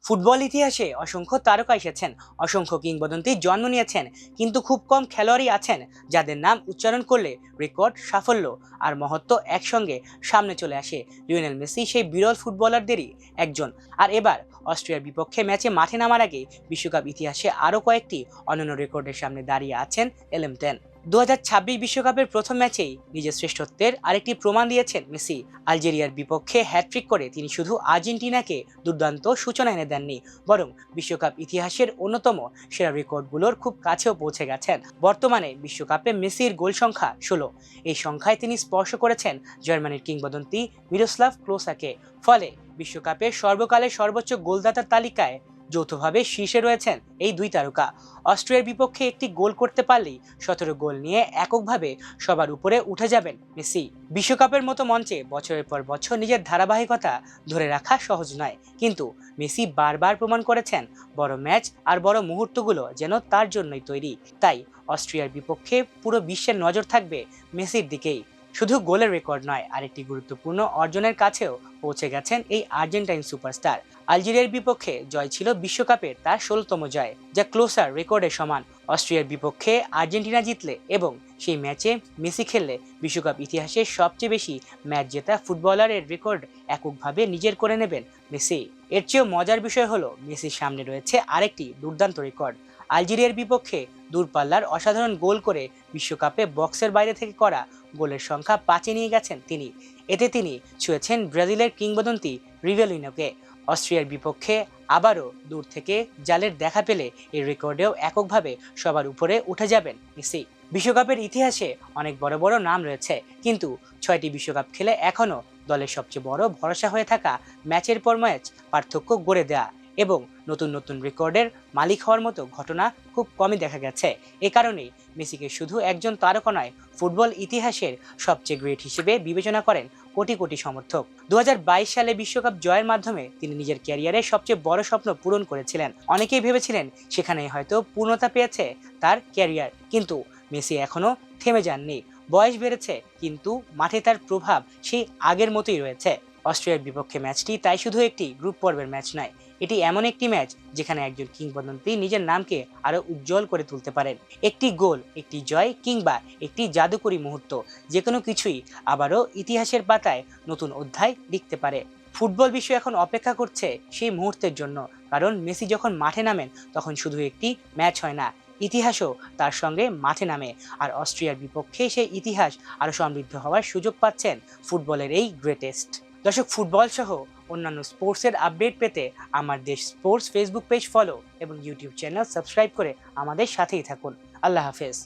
Football ইতিহাসে অসংখ্য তারকা এসেছেন, অসংখ্য কিংবদন্তি জন্ম নিয়েছেন, কিন্তু খুব কম খেলোয়াড়ই আছেন যাদের নাম উচ্চারণ করলে রেকর্ড, সাফল্য আর মহত্ব একসঙ্গে সামনে চলে আসে। লিওনেল মেসি সেই বিরল ফুটবলারদেরই একজন। আর এবার অস্ট্রিয়ার বিপক্ষে ম্যাচে মাঠে নামার আগে বিশ্বকাপ ইতিহাসে আরও কয়েকটি অনন্য রেকর্ডের সামনে দাঁড়িয়ে আছেন এলেমটেন। 2026 বিশ্বকাপের প্রথম ম্যাচেই নিজের শ্রেষ্ঠত্বের আরেকটি প্রমাণ দিয়েছেন মেসি। আলজেরিয়ার বিপক্ষে হ্যাটট্রিক করে তিনি শুধু আর্জেন্টিনাকে দুর্দান্ত সূচনা এনে দেননি, বরং বিশ্বকাপ ইতিহাসের অন্যতম সেরা রেকর্ডগুলোর খুব কাছেও পৌঁছে গেছেন। বর্তমানে বিশ্বকাপে মেসির গোল সংখ্যা 16। এই সংখ্যায় তিনি স্পর্শ করেছেন জার্মানির কিংবদন্তি মিরোস্লাভ ক্লোসাকে। ফলে বিশ্বকাপের সর্বকালের সর্বোচ্চ গোলদাতার তালিকায় যৌথভাবে শীর্ষে রয়েছেন এই দুই তারকা। অস্ট্রিয়ার বিপক্ষে একটি গোল করতে পারলেই 17 গোল নিয়ে এককভাবে সবার উপরে উঠে যাবেন মেসি। বিশ্বকাপের মতো মঞ্চে বছরের পর বছর নিজের ধারাবাহিকতা ধরে রাখা সহজ নয়, কিন্তু মেসি বারবার প্রমাণ করেছেন বড় ম্যাচ আর বড় মুহূর্তগুলো যেন তার জন্যই তৈরি। তাই অস্ট্রিয়ার বিপক্ষে পুরো বিশ্বের নজর থাকবে মেসির দিকেই। শুধু গোলের রেকর্ড নয়, আরেকটি গুরুত্বপূর্ণ অর্জনের কাছেও পৌঁছে গেছেন এই আর্জেন্টাইন সুপারস্টার। আলজেরিয়ার বিপক্ষে জয় ছিল বিশ্বকাপের তার 16তম জয়, যা ক্লোসার রেকর্ডের সমান। অস্ট্রিয়ার বিপক্ষে আর্জেন্টিনা জিতলে এবং সেই ম্যাচে মেসি খেললে বিশ্বকাপ ইতিহাসে সবচেয়ে বেশি ম্যাচ জেতা ফুটবলারের রেকর্ড এককভাবে নিজের করে নেবেন মেসি। এর চেয়েও মজার বিষয় হলো মেসির সামনে রয়েছে আরেকটি দুর্দান্ত রেকর্ড। আলজেরিয়ার বিপক্ষে দূরপাল্লার অসাধারণ গোল করে বিশ্বকাপে বক্সের বাইরে থেকে করা গোলের সংখ্যা 5-এ নিয়ে গেছেন তিনি। এতে তিনি ছুঁয়েছেন ব্রাজিলের কিংবদন্তি রিভেলিনোকে। অস্ট্রিয়ার বিপক্ষে আবারও দূর থেকে জালের দেখা পেলে এই রেকর্ডেও এককভাবে সবার উপরে উঠে যাবেন মেসি। বিশ্বকাপের ইতিহাসে অনেক বড় বড় নাম রয়েছে, কিন্তু 6টি বিশ্বকাপ খেলে এখনও দলের সবচেয়ে বড় ভরসা হয়ে থাকা ম্যাচের পর ম্যাচ পার্থক্য গড়ে দেয়া এবং নতুন নতুন রেকর্ডের মালিক হওয়ার মতো ঘটনা খুব কমই দেখা গেছে। এ কারণেই মেসিকে শুধু একজন তারকা নয়, ফুটবল ইতিহাসের সবচেয়ে গ্রেট হিসেবে বিবেচনা করেন কোটি কোটি সমর্থক। 2022 সালে বিশ্বকাপ জয়ের মাধ্যমে তিনি নিজের ক্যারিয়ারের সবচেয়ে বড় স্বপ্ন পূরণ করেছিলেন। অনেকেই ভেবেছিলেন সেখানেই হয়তো পূর্ণতা পেয়েছে তার ক্যারিয়ার, কিন্তু মেসি এখনো থেমে যাননি। বয়স বেড়েছে, কিন্তু মাঠে তার প্রভাব সেই আগের মতোই রয়েছে। অস্ট্রিয়ার বিপক্ষে ম্যাচটি তাই শুধু একটি গ্রুপ পর্বের ম্যাচ নয়, এটি এমন একটি ম্যাচ যেখানে একজন কিংবদন্তি নিজের নামকে আরো উজ্জ্বল করে তুলতে পারেন। একটি গোল, একটি জয় কিংবা একটি জাদুকরী মুহূর্ত, যে কোনো কিছুই আবারও ইতিহাসের পাতায় নতুন অধ্যায় লিখতে পারে। ফুটবল বিশ্ব এখন অপেক্ষা করছে সেই মুহূর্তের জন্য, কারণ মেসি যখন মাঠে নামেন তখন শুধু একটি ম্যাচ হয় না, ইতিহাসও তার সঙ্গে মাঠে নামে। আর অস্ট্রিয়ার বিপক্ষে সেই ইতিহাস আরো সমৃদ্ধ হওয়ার সুযোগ পাচ্ছেন ফুটবলের এই গ্রেটেস্ট। দর্শক, ফুটবল সহ অন্যান্য স্পোর্টসের আপডেট পেতে আমার দেশ স্পোর্টস ফেসবুক পেজ ফলো এবং ইউটিউব চ্যানেল সাবস্ক্রাইব করে আমাদের সাথেই থাকুন। আল্লাহ হাফেজ।